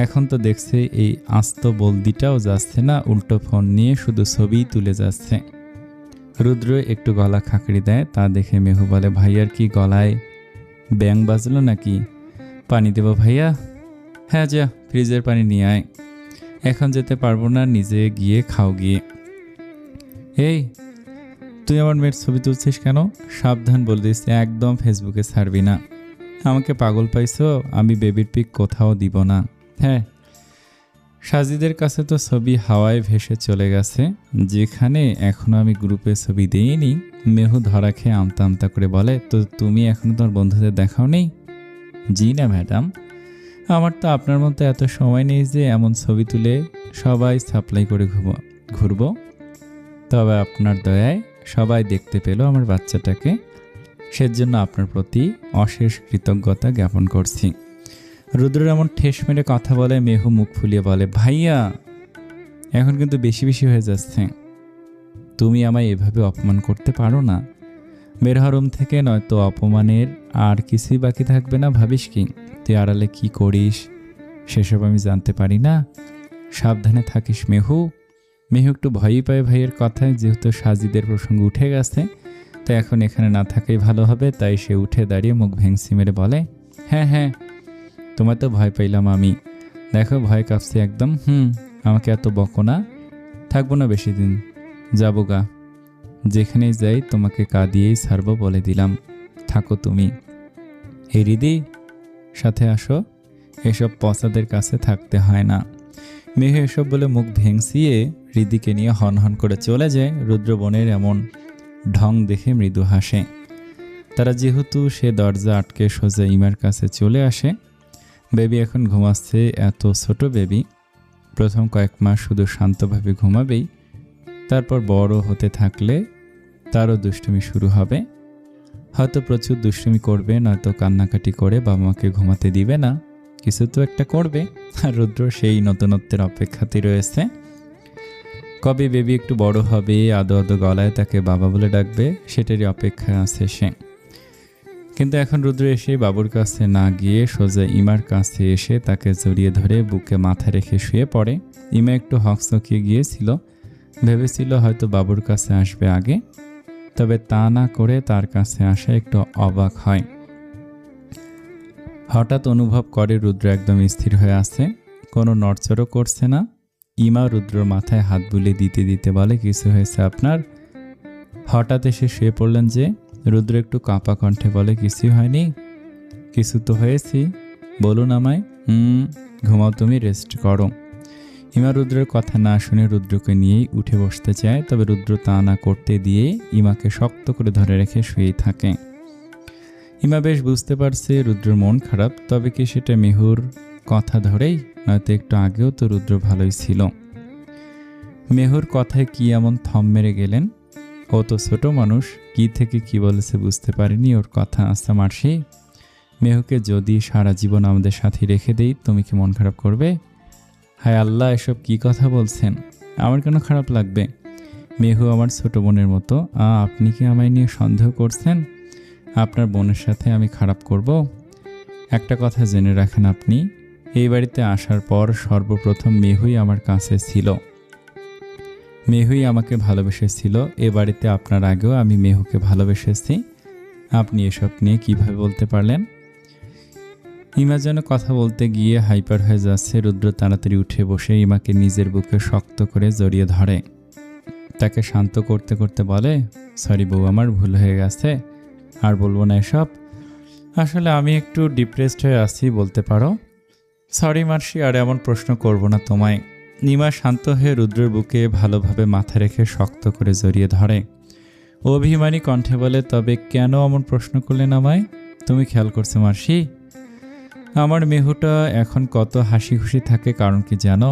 এখন তো দেখছে এই আস্ত বলদিটাও যাচ্ছে না, উল্টো ফোন নিয়ে শুধু ছবিই তুলে যাচ্ছে। রুদ্র একটু গলা খাঁকড়ি দেয়, তা দেখে মেহু বলে, ভাইয়ার কি গলায় ব্যাং বাজলো নাকি? পানি দেব ভাইয়া? হ্যাঁ যা, ফ্রিজের পানি নিয়ে আয়। এখন যেতে পারবো না, নিজে গিয়ে খাও গিয়ে। এই তুই আমার মেয়ের ছবি তুলছিস কেন? সাবধান বলে দিস, একদম ফেসবুকে ছাড়বি না। আমাকে পাগল পাইছো? আমি বেবির পিক কোথাও দিব না। হ্যাঁ, সাজিদের কাছে তো ছবি হাওয়ায় ভেসে চলে গেছে, যেখানে এখনো আমি গ্রুপে ছবি দিইনি। মেহু ধরা খেয়ে আমতা আমতা করে বলে, তো তুমি এখনো তোমার বন্ধুদের দেখাও নেই? জি না ম্যাডাম, আমার তো আপনার মতো এত সময় নেই যে এমন ছবি তুলে সবাই সাপ্লাই করে ঘুরবো। তবে আপনার দয়ায় সবাই দেখতে পেল আমার বাচ্চাটাকে, সেজন্য আপনার প্রতি অশেষ কৃতজ্ঞতা জ্ঞাপন করছি। রুদ্র এমন ঠেস মেরে কথা বলে। মেহু মুখ ফুলিয়ে বলে, ভাইয়া এখন কিন্তু বেশি বেশি হয়ে যাচ্ছে। তুমি আমায় এভাবে অপমান করতে পারো না। বের হ রুম থেকে, নয়তো অপমানের আর কিছুই বাকি থাকবে না। ভাবিস কি তুই আড়ালে কি করিস সেসব আমি জানতে পারি না? সাবধানে থাকিস মেহু। মেহু একটু ভয়ই পায় ভাইয়ের কথায়, যেহেতু সাজিদের প্রসঙ্গ উঠে গেছে, তো এখন এখানে না থাকাই ভালো হবে। তাই সে উঠে দাঁড়িয়ে মুখ ভেংসি মেরে বলে, হ্যাঁ হ্যাঁ, তোমার তো ভয় পাইলাম আমি, দেখো ভয় কাঁপছি একদম। আমাকে এত বকো না, থাকবো না বেশি দিন, যাবো গা, যেখানেই যাই তোমাকে কাঁদিয়েই ছাড়বো বলে দিলাম, থাকো তুমি। এই রিদি, সাথে আসো, এসব পচাদের কাছে থাকতে হয় না। মেহু এসব বলে মুখ ভেংসিয়ে রিদিকে নিয়ে হনহন করে চলে যায়। রুদ্রবনের এমন ঢং দেখে মৃদু হাসে। তারা যেহেতু সে দরজা আটকে সোজা ইমার কাছে চলে আসে। বেবি এখন ঘুমাচ্ছে, এত ছোট বেবি, প্রথম কয়েক মাস শুধু শান্তভাবে ঘুমাবেই, তারপর বড় হতে থাকলে তারও দুষ্টুমি শুরু হবে। হয়তো প্রচুর দুষ্টুমি করবে, নয়তো কান্নাকাটি করে বাবা মাকে ঘুমাতে দিবে না, কিছু তো একটা করবে। আর রুদ্র সেই নতুনত্বের অপেক্ষাতেই রয়েছে। কবে বেবি একটু বড় হবে, আদো আদো গলায় তাকে বাবা বলে ডাকবে, সেটারই অপেক্ষায় আছে সে। কিন্তু এখন রুদ্র এসে বাবুর কাছে না গিয়ে সোজা ইমার কাছে এসে তাকে জড়িয়ে ধরে বুকে মাথা রেখে শুয়ে পড়ে। ইমা একটু হকচকিয়ে গিয়েছিল, ভেবেছিল হয়তো বাবুর কাছে আসবে আগে, তবে তা না করে তার কাছে আসা একটু অবাক হয়। হঠাৎ অনুভব করে রুদ্র একদম স্থির হয়ে আছে, কোনো নড়চড়ও করছে না। ইমা রুদ্রর মাথায় হাত বুলিয়ে দিতে দিতে বলে, কিছু হয়েছে আপনার? হঠাৎ এসে শুয়ে পড়লেন যে? রুদ্র একটু কাঁপা কণ্ঠে বলে, কিছুই হয়নি। কিছু তো হয়েছি, বলুন আমায়। ঘুমাও তুমি, রেস্ট করো। ইমা রুদ্রের কথা না শুনে রুদ্রকে নিয়েই উঠে বসতে চায়, তবে রুদ্র তা না করতে দিয়ে ইমাকে শক্ত করে ধরে রেখে শুয়েই থাকে। ইমা বেশ বুঝতে পারছে রুদ্রর মন খারাপ, তবে কি সেটা মেহুর কথা ধরেই? নয়তো একটু আগেও তো রুদ্র ভালোই ছিল। মেহুর কথায় কি এমন থম মেরে গেলেন? ও তো ছোট মানুষ, কি থেকে কি বলেছে বুঝতে পারিনি ওর কথা। আচ্ছা মার্সি, মেহুকে যদি সারা জীবন আমাদের সাথে রেখে দেই, তুমি কি মন খারাপ করবে? হায় আল্লাহ, এসব কি কথা বলছেন? আমার কেন খারাপ লাগবে? মেহু আমার ছোট বোনের মতো। আপনি কি আমায় নিয়ে সন্দেহ করছেন? আপনার বোনের সাথে আমি খারাপ করব? একটা কথা জেনে রাখেন, আপনি এই বাড়িতে আসার পর সর্বপ্রথম মেহুই আমার কাছে ছিল, মেহুই আমাকে ভালোবেসেছিল। এ বাড়িতে আপনার আগেও আমি মেহুকে ভালোবেসেছি। আপনি এসব নিয়ে কিভাবে বলতে পারলেন? ইমা যেন কথা বলতে গিয়ে হাইপার হয়ে যাচ্ছে। রুদ্র তাড়াতাড়ি উঠে বসে ইমাকে নিজের বুকে শক্ত করে জড়িয়ে ধরে, তাকে শান্ত করতে করতে বলে, সরি বউ, আমার ভুল হয়ে গেছে, আর বলবো না এসব। আসলে আমি একটু ডিপ্রেসড হয়ে আছি বলতে পারো। সরি মার্সি, আর এমন প্রশ্ন করব না তোমায়। ইমা শান্ত হয়ে রুদ্রের বুকে ভালোভাবে মাথা রেখে শক্ত করে জড়িয়ে ধরে। অভিমানী কণ্ঠে বলে, তবে কেন এমন প্রশ্ন করলেন আমায়? তুমি খেয়াল করছো মার্সি, আমার মেহুটা এখন কত হাসি খুশি থাকে? কারণ কি জানো?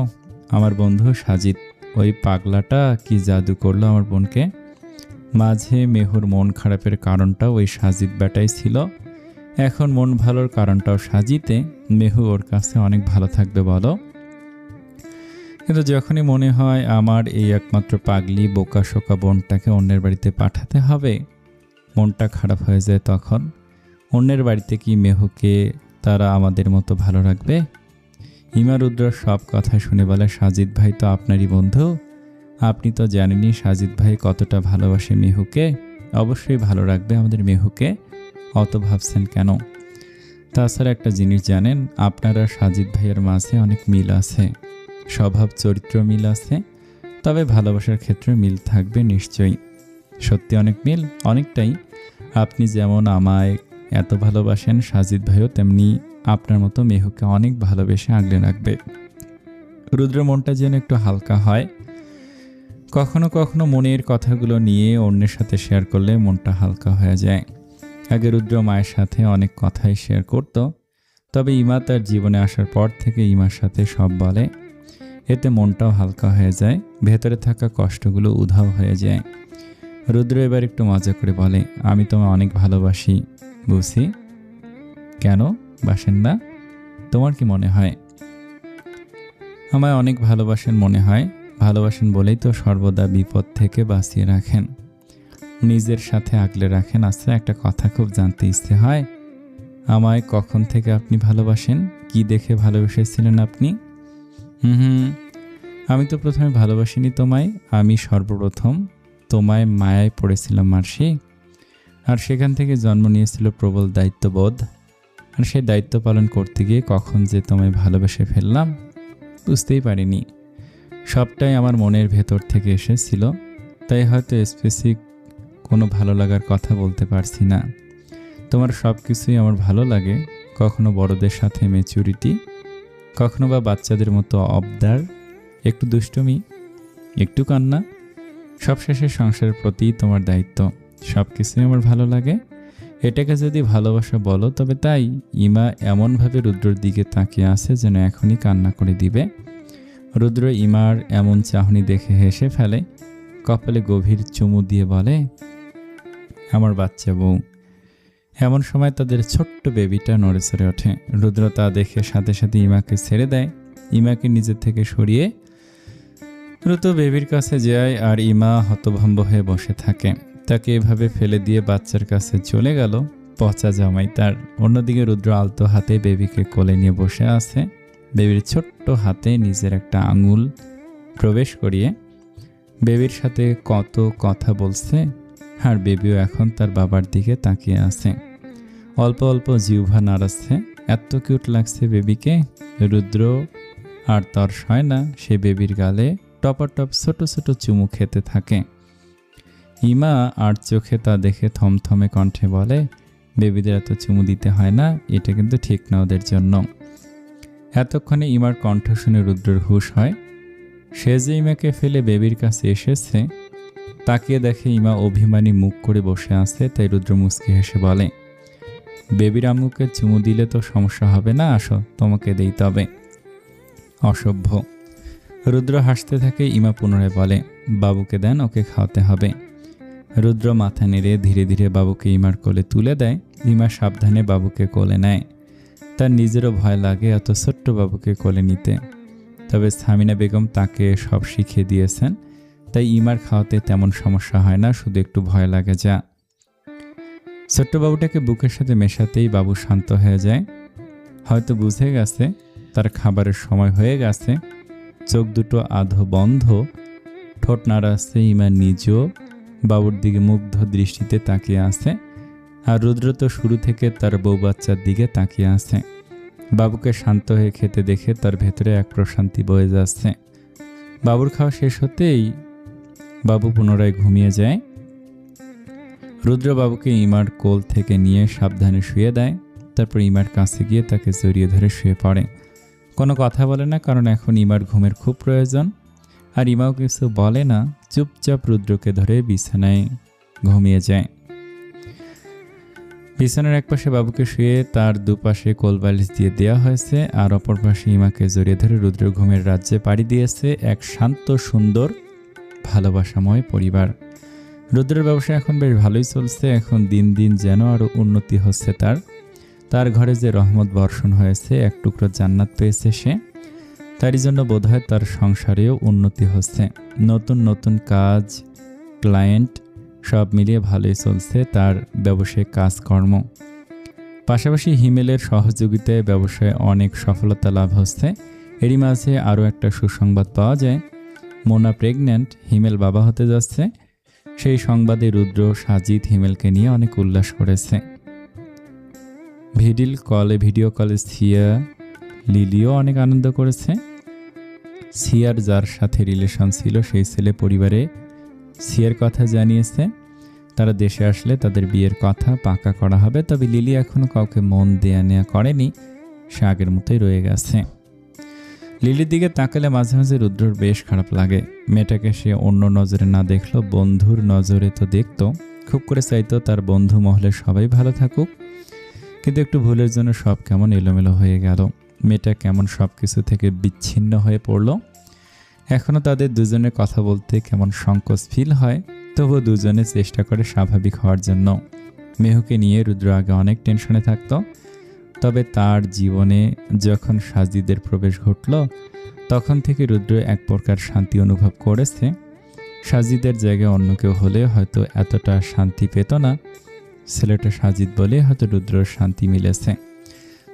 আমার বন্ধু সাজিদ, ওই পাগলাটা কি জাদু করলো আমার বোনকে। মাঝে মেহুর মন খারাপের কারণটা ওই সাজিদ বেটাই ছিল, এখন মন ভালোর কারণটাও সাজিতে। মেহু ওর কাছে অনেক ভালো থাকবে বলো। কিন্তু যখনই মনে হয় আমার এই একমাত্র পাগলি বোকা শোকা বোনটাকে অন্যের বাড়িতে পাঠাতে হবে, মনটা খারাপ হয়ে যায়। তখন অন্যের বাড়িতে কি মেহুকে তারা আমাদের মতো ভালো রাখবে? ইমা রুদ্রর সব কথা শুনে বলে, সাজিদ ভাই তো আপনারই বন্ধু, আপনি তো জানেনই সাজিদ ভাই কতটা ভালোবাসে মেহুকে, অবশ্যই ভালো রাখবে আমাদের মেহুকে, অত ভাবছেন কেন? তাছাড়া একটা জিনিস জানেন, আপনারা সাজিদ ভাইয়ের মাঝে অনেক মিল আছে, স্বভাব চরিত্র মিল আছে, তবে ভালোবাসার ক্ষেত্রে মিল থাকবে নিশ্চয়ই। সত্যি অনেক মিল, অনেকটাই। আপনি যেমন আমায় এত ভালোবাসেন, সাজিদ ভাইও তেমনি আপনার মতো মেহুকে অনেক ভালোবেসে আগলে রাখবে। রুদ্র মনটা যেন একটু হালকা হয়। কখনো কখনো মনের কথাগুলো নিয়ে অন্যের সাথে শেয়ার করলে মনটা হালকা হয়ে যায়। আগে রুদ্র মায়ের সাথে অনেক কথাই শেয়ার করত, তবে ইমা তার জীবনে আসার পর থেকে ইমার সাথে সব বলে, এতে মনটাও হালকা হয়ে যায়, ভেতরে থাকা কষ্টগুলো উধাও হয়ে যায়। রুদ্র এবার একটু মজা করে বলে, আমি তোমায় অনেক ভালোবাসি বুঝি। কেন বাসেন না? তোমার কি মনে হয়? আমায় অনেক ভালোবাসেন মনে হয়। ভালোবাসেন বলেই তো সর্বদা বিপদ থেকে বাঁচিয়ে রাখেন, নিজের সাথে আগলে রাখেন। আচ্ছা, একটা কথা খুব জানতে ইচ্ছে হয়, আমায় কখন থেকে আপনি ভালোবাসেন? কি দেখে ভালোবেসেছিলেন আপনি? আমি তো প্রথমে ভালোবাসিনি তোমায়, আমি সর্বপ্রথম তোমায় মায়ায় পড়েছিলাম মার্সি। আর সেখান থেকে জন্ম নিয়েছিল প্রবল দায়িত্ববোধ। আর সেই দায়িত্ব পালন করতে গিয়ে কখন যে তোমায় ভালোবেসে ফেললাম বুঝতেই পারিনি। সবটাই আমার মনের ভেতর থেকে এসেছিল, তাই হয়তো স্পেসিফিক কোনো ভালো লাগার কথা বলতে পারছি না। তোমার সব কিছুই আমার ভালো লাগে, কখনো বড়দের সাথে ম্যাচুরিটি, কখনো বা বাচ্চাদের মতো আবদার, একটু দুষ্টুমি, একটু কান্না, সবশেষে সংসারের প্রতি তোমার দায়িত্ব, সব কিছুই আমার ভালো লাগে। এটাকে যদি ভালোবাসা বলো তবে তাই। ইমা এমনভাবে রুদ্রর দিকে তাকিয়ে আছে যেন এখনই কান্না করে দিবে। রুদ্র ইমার এমন চাহনি দেখে হেসে ফেলে, কপালে গভীর চুমু দিয়ে বলে, আমার বাচ্চা বউ। এমন সময় তাদের ছোট্ট বেবিটা নড়ে চড়ে ওঠে। রুদ্র তা দেখে সাথে সাথে ইমাকে ছেড়ে দেয়। ইমাকে নিজের থেকে সরিয়ে দ্রুত বেবির কাছে যায় আর ইমা হতভম্ব হয়ে বসে থাকে। তাকে এভাবে ফেলে দিয়ে বাচ্চার কাছে চলে গেল পচা জামাই তার। অন্যদিকে রুদ্র আলতো হাতে বেবিকে কোলে নিয়ে বসে আছে। বেবির ছোট্ট হাতে নিজের একটা আঙুল প্রবেশ করিয়ে বেবির সাথে কত কথা বলছে, আর বেবিও এখন তার বাবার দিকে তাকিয়ে আছে, অল্প অল্প জিহ্বা নাড়াচ্ছে। এত কিউট লাগছে বেবিকে। রুদ্র আর তর সয় না, সে বেবির গালে টপাটপ ছোট ছোট চুমু খেতে থাকে। ইমা আর চোখে তা দেখে থমথমে কণ্ঠে বলে, বেবিদের এত চুমু দিতে হয় না, এটা কিন্তু ঠিক না ওদের জন্য। এতক্ষণে ইমার কণ্ঠ শুনে রুদ্রের হুঁশ হয়। সে যে ইমাকে ফেলে বেবির কাছে এসেছে, তাকিয়ে দেখে ইমা অভিমানী মুখ করে বসে আছে। তাই রুদ্র মুচকি হেসে বলে, বেবির আম্মুকে চুমু দিলে তো সমস্যা হবে না, আসো তোমাকে দেই তবে। অসভ্য। রুদ্র হাসতে থাকে। ইমা পুনরায় বলে, বাবুকে দেন, ওকে খাওয়াতে হবে। রুদ্র মাথা নেড়ে ধীরে ধীরে বাবুকে ইমার কোলে তুলে দেয়। ইমা সাবধানে বাবুকে কোলে নেয়। তার নিজেরও ভয় লাগে এত ছোট্ট বাবুকে কোলে নিতে, তবে সামিনা বেগম তাকে সব শিখিয়ে দিয়েছেন, তাই ইমার খাওয়াতে তেমন সমস্যা হয় না, শুধু একটু ভয় লাগে যা। ছোট্ট বাবুটাকে বুকের সাথে মেশাতেই বাবু শান্ত হয়ে যায়। হয়তো বুঝে গেছে তার খাবারের সময় হয়ে গেছে। চোখ দুটো আধো বন্ধ, ঠোঁট নাড়াচ্ছে। ইমা নিজেও বাবুর দিকে মুগ্ধ দৃষ্টিতে তাকিয়ে আছে। আর রুদ্র তো শুরু থেকে তার বউ বাচ্চার দিকে তাকিয়ে আছে। বাবুকে শান্ত হয়ে খেতে দেখে তার ভেতরে এক প্রশান্তি বয়ে যাচ্ছে। বাবুর খাওয়া শেষ হতেই বাবু পুনরায় ঘুমিয়ে যায়। রুদ্র বাবুকে ইমার কোল থেকে নিয়ে সাবধানে শুয়ে দেয়। তারপর ইমার কাছে গিয়ে তাকে জড়িয়ে ধরে শুয়ে পড়ে। কোনো কথা বলে না, কারণ এখন ইমার ঘুমের খুব প্রয়োজন। আর ইমাও কিছু বলে না, চুপচাপ রুদ্রকে ধরে বিছানায় ঘুমিয়ে যায়। বিছানার একপাশে বাবুকে শুয়ে তার দুপাশে কোলবালিশ দিয়ে দেওয়া হয়েছে, আর অপর পাশে ইমাকে জড়িয়ে ধরে রুদ্র ঘুমের রাজ্যে পাড়ি দিয়েছে এক শান্ত সুন্দর ভালোবাসাময় পরিবার। রুদ্রের ব্যবসা এখন বেশ ভালোই চলছে। এখন দিন দিন যেন আরও উন্নতি হচ্ছে তার ঘরে যে রহমত বর্ষণ হয়েছে, এক টুকরো জান্নাত পেয়েছে সে। তারই জন্য বোধহয় তার সংসারেও উন্নতি হচ্ছে। নতুন নতুন কাজ, ক্লায়েন্ট সব মিলিয়ে ভালোই চলছে তার ব্যবসায়িক কাজকর্ম। পাশাপাশি হিমেলের সহযোগিতায় ব্যবসায় অনেক সফলতা লাভ হচ্ছে। এরই মাঝে আরও একটা সুসংবাদ পাওয়া যায়, মোনা প্রেগন্যান্ট, হিমেল বাবা হতে যাচ্ছে। সেই সংবাদে রুদ্র, সাজিদ হিমেলকে নিয়ে অনেক উল্লাস করেছে। ভিডিও কলে সিয়া, লিলিও অনেক আনন্দ করেছে। সিয়ার যার সাথে রিলেশন ছিল সেই ছেলে পরিবারে সিয়ার কথা জানিয়েছে, তারা দেশে আসলে তাদের বিয়ের কথা পাকা করা হবে। তবে লিলি এখনো কাউকে মন দেয়া নেয়া করেনি, সে আগের মতোই রয়ে গেছে। লিলির দিকে তাকালে মাঝে মাঝে রুদ্রর বেশ খারাপ লাগে। মেয়েটাকে সে অন্য নজরে না দেখলো, বন্ধুর নজরে তো দেখতো। খুব করে চাইতো তার বন্ধু মহলে সবাই ভালো থাকুক, কিন্তু একটু ভুলের জন্য সব কেমন এলোমেলো হয়ে গেল। মেয়েটা কেমন সব কিছু থেকে বিচ্ছিন্ন হয়ে পড়ল। এখনও তাদের দুজনের কথা বলতে কেমন সংকোচ ফিল হয়, তবুও দুজনে চেষ্টা করে স্বাভাবিক হওয়ার জন্য। মেহুকে নিয়ে রুদ্র আগে অনেক টেনশনে থাকতো, তবে তার জীবনে যখন সাজিদের প্রবেশ ঘটল তখন থেকে রুদ্র এক প্রকার শান্তি অনুভব করেছে। সাজিদের জায়গায় অন্য কেউ হলে হয়তো এতটা শান্তি পেত না। ছেলেটা সাজিদ বলে হয়তো রুদ্রর শান্তি মিলেছে।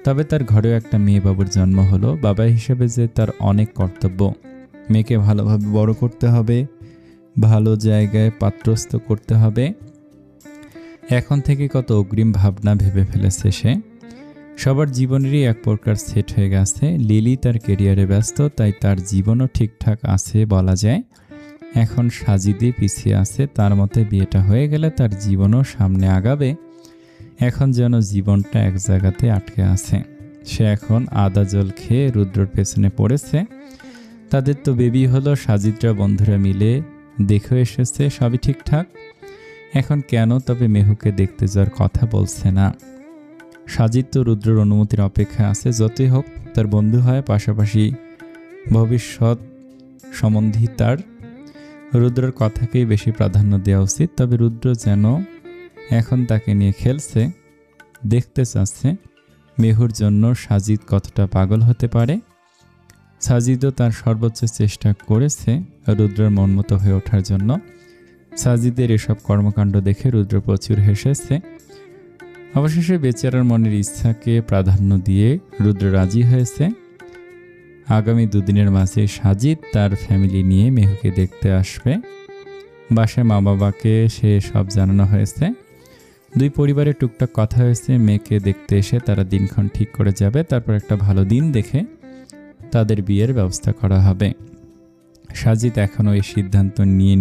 তবে তার ঘরেও একটা মেয়ে বাবুর জন্ম হলো। বাবা হিসেবে যে তার অনেক কর্তব্য। মেয়েকে ভালোভাবে বড় করতে হবে, ভালো জায়গায় পাত্রস্থ করতে হবে, এখন থেকে কত অগ্রিম ভাবনা ভেবে ফেলেছে সে। সবার জীবনেরই এক প্রকার সেট হয়ে গেছে। লিলি তার কেরিয়ারে ব্যস্ত, তাই তার জীবনও ঠিকঠাক আছে বলা যায়। এখন সাজিদই পিছিয়ে আছে, তার মতে বিয়েটা হয়ে গেলে তার জীবনও সামনে আগাবে। এখন যেন জীবনটা এক জায়গাতে আটকে আছে। সে এখন আদা জল খেয়ে রুদ্রর পেছনে পড়েছে। তাদের তো বেবি হলো, সাজিদরা বন্ধুরা মিলে দেখে এসেছে, সবই ঠিকঠাক। এখন কেন তবে মেহুকে দেখতে যাওয়ার কথা বলছে না? সাজিদ তো রুদ্রর অনুমতির অপেক্ষায় আছে। যতই হোক তার বন্ধু হয়, পাশাপাশি ভবিষ্যৎ সম্বন্ধী তার। রুদ্রর কথাকেই বেশি প্রাধান্য দেওয়া উচিত। তবে রুদ্র যেন এখন তাকে নিয়ে খেলছে, দেখতে চাচ্ছে মেহুর জন্য সাজিদ কতটা পাগল হতে পারে। সাজিদও তার সর্বোচ্চ চেষ্টা করেছে রুদ্রের মনমতো হয়ে ওঠার জন্য। সাজিদের এসব কর্মকাণ্ড দেখে রুদ্র প্রচুর হেসেছে। অবশেষে বেচারার মনের ইচ্ছাকে প্রাধান্য দিয়ে রুদ্র রাজি হয়েছে। আগামী দুদিনের মাঝে সাজিদ তার ফ্যামিলি নিয়ে মেহুকে দেখতে আসবে। বাসায় মা বাবাকে সে সব জানানো হয়েছে। দুই পরিবারের টুকটাক কথা হয়েছে, মেয়েকে দেখতে এসে তারা দিনক্ষণ ঠিক করে যাবে। তারপর একটা ভালো দিন দেখে তাদের বিয়ের ব্যবস্থা করা হবে। সাজিদ এখনও এই সিদ্ধান্ত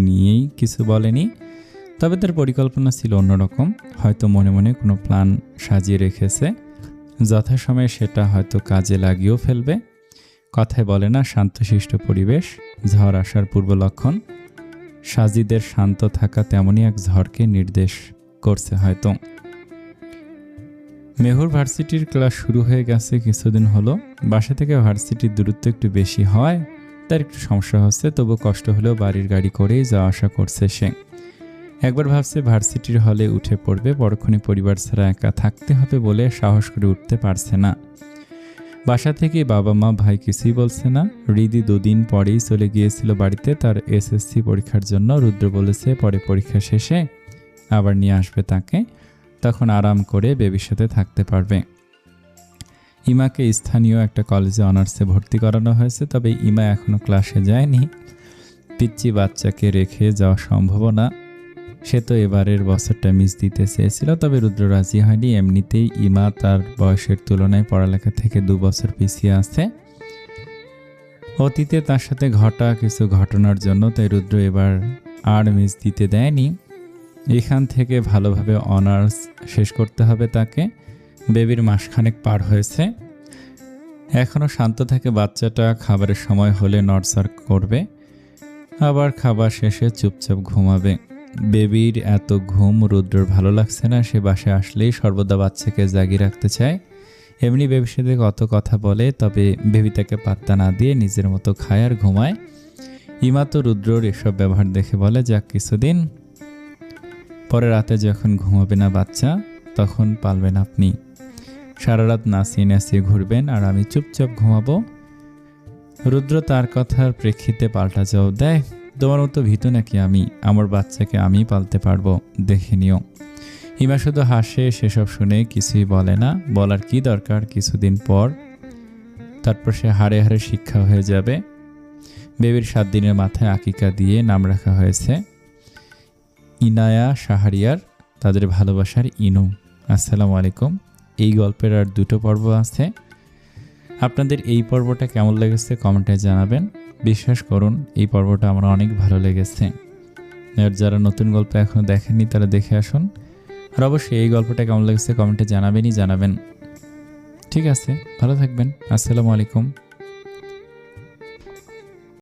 নিয়েই কিছু বলেনি। তবে তার পরিকল্পনা ছিল অন্যরকম। হয়তো মনে মনে কোনো প্ল্যান সাজিয়ে রেখেছে, যথাসময়ে সেটা হয়তো কাজে লাগিয়েও ফেলবে। কথায় বলে না, শান্তশিষ্ট পরিবেশ ঝড় আসার পূর্ব লক্ষণ। সাজিদের শান্ত থাকা তেমনই এক ঝড়কে নির্দেশ করছে হয়তো। মেহুর ভার্সিটির ক্লাস শুরু হয়ে গেছে কিছুদিন হলো। বাসা থেকে ভার্সিটির দূরত্ব একটু বেশি হয়, তার একটু সমস্যা হচ্ছে। তবু কষ্ট হলেও বাড়ির গাড়ি করেই যাওয়া আসা করছে সে। একবার ভাবছে ভার্সিটির হলে উঠে পড়বে, পরক্ষণে পরিবার ছাড়া একা থাকতে হবে বলে সাহস করে উঠতে পারছে না। বাসা থেকে বাবা মা ভাই কিছুই বলছে না। হৃদি দুদিন পরেই চলে গিয়েছিল বাড়িতে তার এসএসসি পরীক্ষার জন্য। রুদ্র বলেছে পরে পরীক্ষা শেষে আবার নিয়ে আসবে তাকে, তখন আরাম করে বেবির সাথে থাকতে পারবে। ইমাকে স্থানীয় একটা কলেজে অনার্সে ভর্তি করানো হয়েছে। তবে ইমা এখনও ক্লাসে যায়নি। পিচ্চি বাচ্চাকে রেখে যাওয়া সম্ভব না। সে তো এবারের বছরটা মিস দিতে চেয়েছিল, তবে রুদ্র রাজি হয়নি। এমনিতেই ইমা তার বয়সের তুলনায় পড়ালেখা থেকে 2 বছর পিছিয়ে আছে। অতীতে তার সাথে ঘটা কিছু ঘটনার জন্য তাই রুদ্র এবার আর মিস দিতে দেয়নি। এখান থেকে ভালোভাবে অনার্স শেষ করতে হবে তাকে। বেবির মাসখানেক পার হয়েছে, এখনও শান্ত থাকে বাচ্চাটা। খাবারের সময় হলে নড়চড় করবে, আবার খাবার শেষে চুপচাপ ঘুমাবে। বেবির এত ঘুম রুদ্রর ভালো লাগছে না। সে বাসায় আসলেই সর্বদা বাচ্চাকে জাগিয়ে রাখতে চায়। এমনি বেবির সাথে কত কথা বলে, তবে বেবি তাকে পাত্তা না দিয়ে নিজের মতো খায় আর ঘুমায়। ইমা তো রুদ্রর এসব ব্যবহার দেখে বলে, যাক কিছুদিন পরে রাতে যখন ঘুমাবে না বাচ্চা তখন পালবেন আপনি। সারা রাত নাচিয়ে নাচিয়ে ঘুরবেন আর আমি চুপচাপ ঘুমাবো। রুদ্র তার কথার প্রেক্ষিতে পাল্টা জবাব দেয়, তোমার মতো ভীতু নাকি আমি? আমার বাচ্চাকে আমি পালতে পারবো, দেখে নিও। ইমা শুধু হাসে, সেসব শুনে কিছুই বলে না। বলার কি দরকার? কিছুদিন পর তারপর সে হাড়ে হাড়ে শিক্ষা হয়ে যাবে। বেবির 7 দিনের মাথায় আকিকা দিয়ে নাম রাখা হয়েছে ইনায়া শাহরিয়ার, তাদের ভালোবাসার ইনু। আসসালামু আলাইকুম। এই গল্পের আর 2টো পর্ব আছে। আপনাদের এই পর্বটা কেমন লেগেছে কমেন্টে জানাবেন। বিশ্বাস করুন এই পর্বটা আমার অনেক ভালো লেগেছে। আর যারা নতুন গল্প এখনও দেখেননি তারা দেখে আসুন। আর অবশ্যই এই গল্পটা কেমন লেগেছে কমেন্টে জানাবেন। ঠিক আছে, ভালো থাকবেন। আসসালামু আলাইকুম।